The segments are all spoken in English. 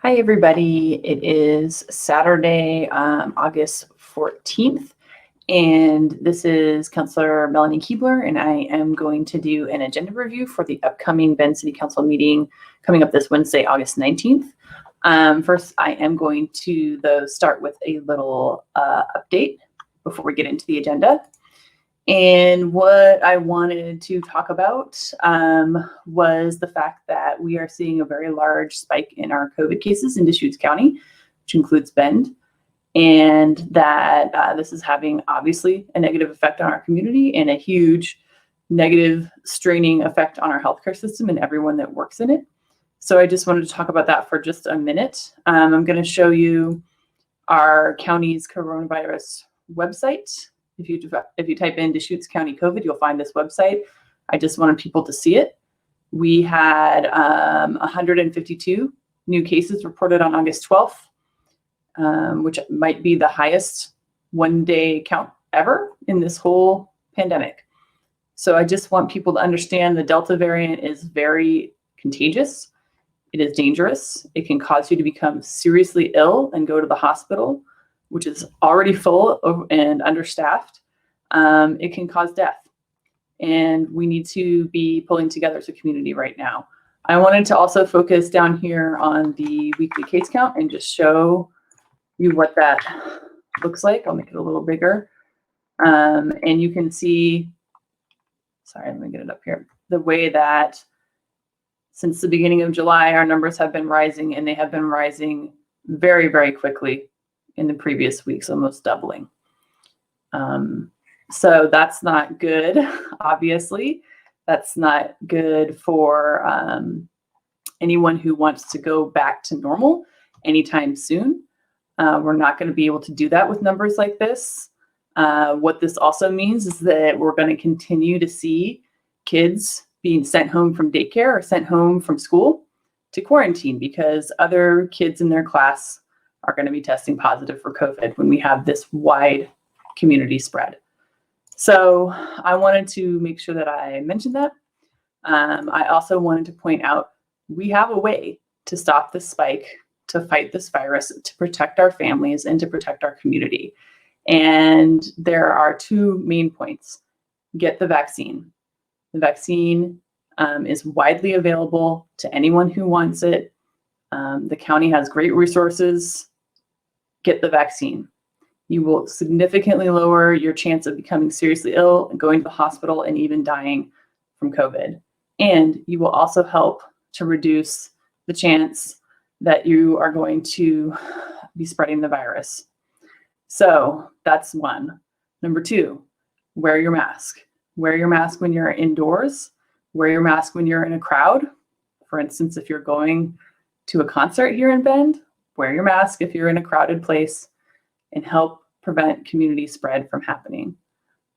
Hi, everybody. It is Saturday, August 14th, and this is Councilor Melanie Kebler, and I am going to do an agenda review for the upcoming Bend City Council meeting coming up this Wednesday, August 19th. First, I am going to, though, start with a little update before we get into the agenda. And what I wanted to talk about was the fact that we are seeing a very large spike in our COVID cases in Deschutes County, which includes Bend, and that this is having obviously a negative effect on our community and a huge negative straining effect on our healthcare system and everyone that works in it. So I just wanted to talk about that for just a minute. I'm going to show you our county's coronavirus website. If you type in Deschutes County COVID, you'll find this website. I just wanted people to see it. We had 152 new cases reported on August 12th, which might be the highest one-day count ever in this whole pandemic. So I just want people to understand the Delta variant is very contagious. It is dangerous. It can cause you to become seriously ill and go to the hospital, which is already full and understaffed. It can cause death. And we need to be pulling together as a community right now. I wanted to also focus down here on the weekly case count and just show you what that looks like. I'll make it a little bigger. And you can see, sorry, let me get it up here. The way that since the beginning of July, our numbers have been rising, and they have been rising very, very quickly in the previous weeks, almost doubling. So that's not good, obviously. That's not good for anyone who wants to go back to normal anytime soon. We're not going to be able to do that with numbers like this. What this also means is that we're going to continue to see kids being sent home from daycare or sent home from school to quarantine because other kids in their class are going to be testing positive for COVID when we have this wide community spread. So I wanted to make sure that I mentioned that. I also wanted to point out we have a way to stop this spike, to fight this virus, to protect our families and to protect our community. And there are two main points. Get the vaccine. The vaccine is widely available to anyone who wants it. The county has great resources. Get the vaccine. You will significantly lower your chance of becoming seriously ill and going to the hospital and even dying from COVID. And you will also help to reduce the chance that you are going to be spreading the virus. So that's one. Number two, wear your mask. Wear your mask when you're indoors. Wear your mask when you're in a crowd. For instance, if you're going to a concert here in Bend, wear your mask if you're in a crowded place and help prevent community spread from happening.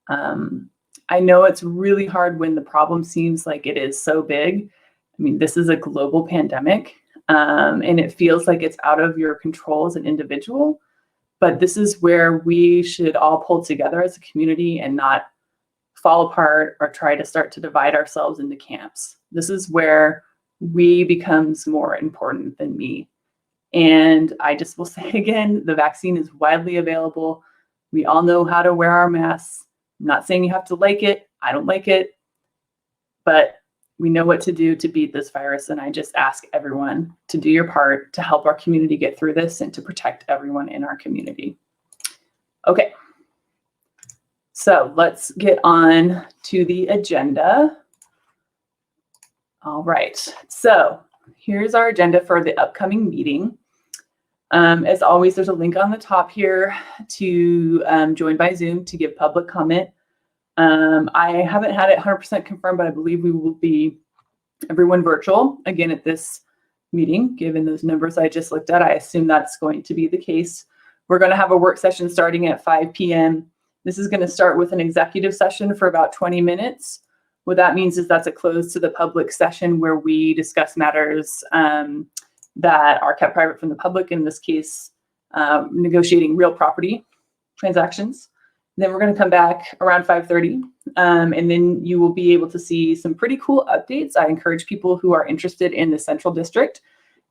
I know it's really hard when the problem seems like it is so big. I mean, this is a global pandemic, and it feels like it's out of your control as an individual. But this is where we should all pull together as a community and not fall apart or try to start to divide ourselves into camps. This is where we becomes more important than me. And I just will say again, the vaccine is widely available. We all know how to wear our masks. I'm not saying you have to like it. I don't like it, but we know what to do to beat this virus. And I just ask everyone to do your part to help our community get through this and to protect everyone in our community. Okay. So let's get on to the agenda. All right. So here's our agenda for the upcoming meeting. As always, there's a link on the top here to join by Zoom to give public comment. I haven't had it 100% confirmed, but I believe we will be everyone virtual again at this meeting. Given those numbers I just looked at, I assume that's going to be the case. We're going to have a work session starting at 5 p.m. This is going to start with an executive session for about 20 minutes. What that means is that's a close to the public session where we discuss matters that are kept private from the public, in this case, negotiating real property transactions. Then we're going to come back around 5:30, and then you will be able to see some pretty cool updates. I encourage people who are interested in the Central District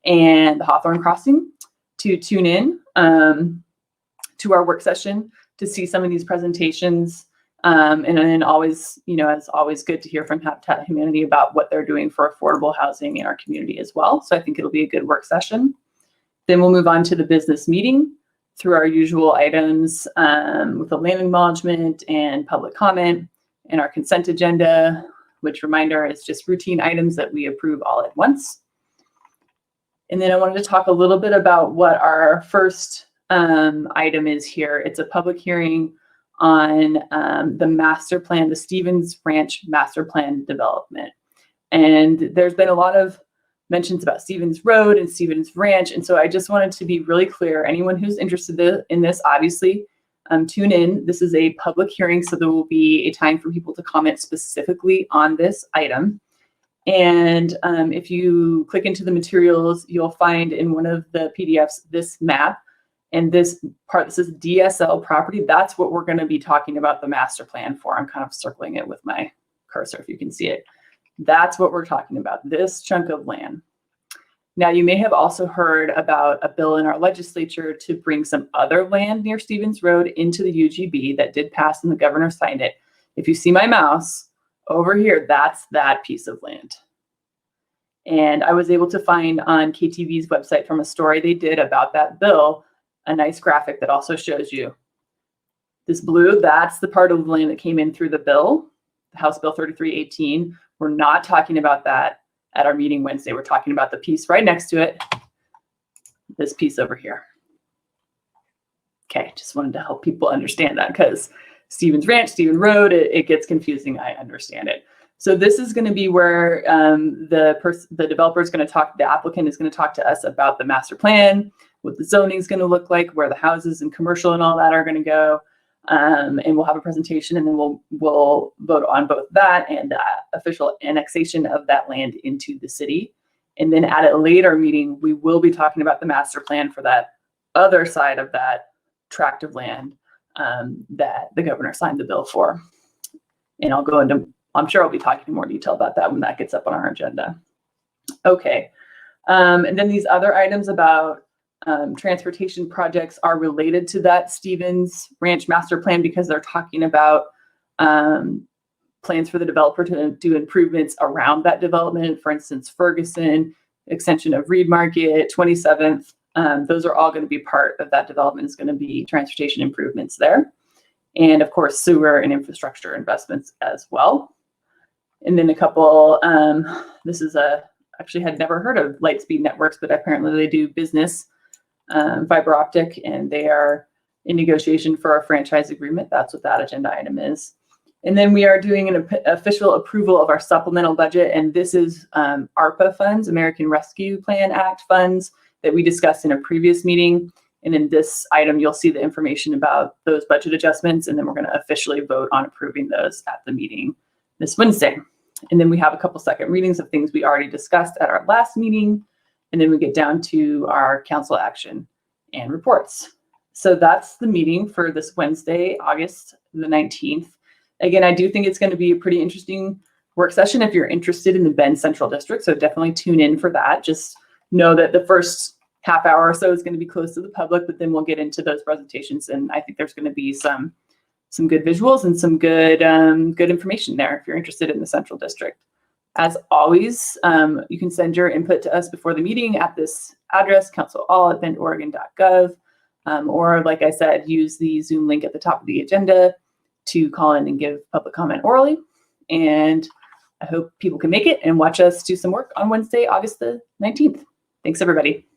and the Hawthorne Crossing to tune in to our work session to see some of these presentations. And then always, it's always good to hear from Habitat Humanity about what they're doing for affordable housing in our community as well. So I think it'll be a good work session. Then we'll move on to the business meeting through our usual items with the land acknowledgement and public comment and our consent agenda, which, reminder, is just routine items that we approve all at once. And then I wanted to talk a little bit about what our first item is here. It's a public hearing on the master plan, the Stevens Ranch master plan development. And there's been a lot of mentions about Stevens Road and Stevens Ranch. And so I just wanted to be really clear. Anyone who's interested in this, obviously, tune in. This is a public hearing, so there will be a time for people to comment specifically on this item. And if you click into the materials, you'll find in one of the PDFs this map. And this part that says DSL property, that's what we're going to be talking about the master plan for. I'm kind of circling it with my cursor if you can see it. That's what we're talking about, this chunk of land. Now, you may have also heard about a bill in our legislature to bring some other land near Stevens Road into the UGB that did pass and the governor signed it. If you see my mouse over here, that's that piece of land. And I was able to find on KTV's website from a story they did about that bill a nice graphic that also shows you this blue, that's the part of the land that came in through the bill, House Bill 3318. We're not talking about that at our meeting Wednesday. We're talking about the piece right next to it, this piece over here. Okay, just wanted to help people understand that because Stevens Ranch, Stevens Road, it gets confusing. I understand it. So this is going to be where the developer is going to talk, the applicant is going to talk to us about the master plan, what the zoning is going to look like, where the houses and commercial and all that are going to go. And we'll have a presentation, and then we'll vote on both that and official annexation of that land into the city. And then at a later meeting, we will be talking about the master plan for that other side of that tract of land that the governor signed the bill for. And I'm sure I'll be talking in more detail about that when that gets up on our agenda. Okay. And then these other items about transportation projects are related to that Stevens Ranch master plan because they're talking about plans for the developer to do improvements around that development. For instance, Ferguson, extension of Reed Market, 27th. Those are all going to be part of that development. Is going to be transportation improvements there. And of course, sewer and infrastructure investments as well. And then a couple, this is actually had never heard of Lightspeed Networks, but apparently they do business fiber optic, and they are in negotiation for a franchise agreement. That's what that agenda item is. And then we are doing an official approval of our supplemental budget, and this is ARPA funds, American Rescue Plan Act funds that we discussed in a previous meeting. And in this item, you'll see the information about those budget adjustments, and then we're going to officially vote on approving those at the meeting this Wednesday. And then we have a couple second readings of things we already discussed at our last meeting. And then we get down to our council action and reports. So that's the meeting for this Wednesday, August the 19th. Again, I do think it's going to be a pretty interesting work session if you're interested in the Bend Central District. So definitely tune in for that. Just know that the first half hour or so is going to be closed to the public, but then we'll get into those presentations. And I think there's going to be some good visuals and some good information there if you're interested in the Central District. As always, you can send your input to us before the meeting at this address, councilall@bendoregon.gov, or like I said, use the Zoom link at the top of the agenda to call in and give public comment orally. And I hope people can make it and watch us do some work on Wednesday, August the 19th. Thanks, everybody.